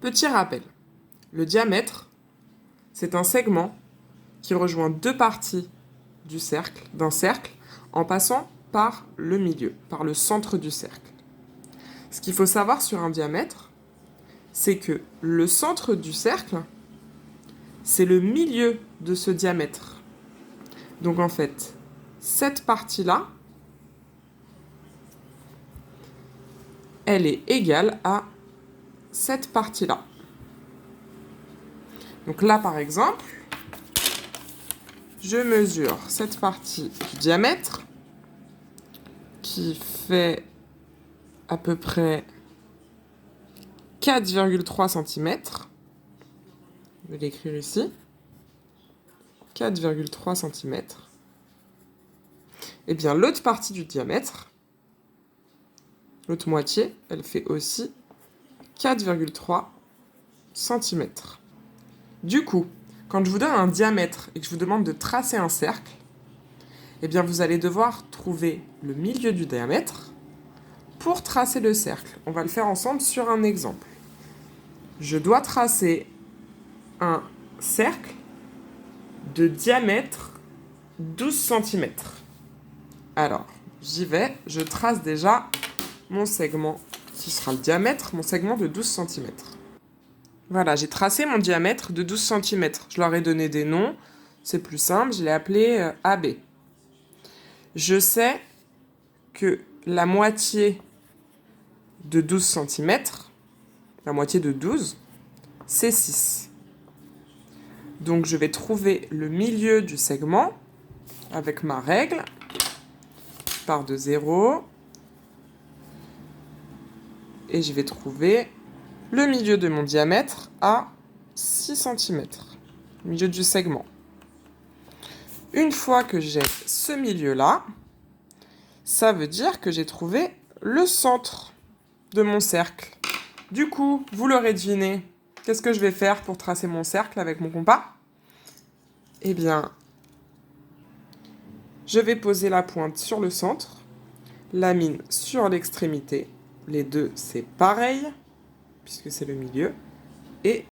Petit rappel, le diamètre, c'est un segment qui rejoint deux parties d'un cercle en passant par le milieu, par le centre du cercle. Ce qu'il faut savoir sur un diamètre, c'est que le centre du cercle, c'est le milieu de ce diamètre. Donc en fait, cette partie-là, elle est égale à cette partie-là. Donc là, par exemple, je mesure cette partie du diamètre qui fait à peu près 4,3 cm. Je vais l'écrire ici. 4,3 cm. Et bien l'autre partie du diamètre, l'autre moitié, elle fait aussi 4,3 cm. Du coup, quand je vous donne un diamètre et que je vous demande de tracer un cercle, eh bien vous allez devoir trouver le milieu du diamètre pour tracer le cercle. On va le faire ensemble sur un exemple. Je dois tracer un cercle de diamètre 12 cm. Alors, j'y vais, je trace déjà mon segment, qui sera le diamètre, mon segment de 12 cm. Voilà, j'ai tracé mon diamètre de 12 cm. Je leur ai donné des noms, c'est plus simple, je l'ai appelé AB. Je sais que la moitié de 12 cm, la moitié de 12, c'est 6. Donc je vais trouver le milieu du segment avec ma règle. Je pars de 0. Et je vais trouver le milieu de mon diamètre à 6 cm. Le milieu du segment. Une fois que j'ai ce milieu-là, ça veut dire que j'ai trouvé le centre de mon cercle. Du coup, vous l'aurez deviné, qu'est-ce que je vais faire pour tracer mon cercle avec mon compas? Eh bien, je vais poser la pointe sur le centre, la mine sur l'extrémité. Les deux, c'est pareil, puisque c'est le milieu. Et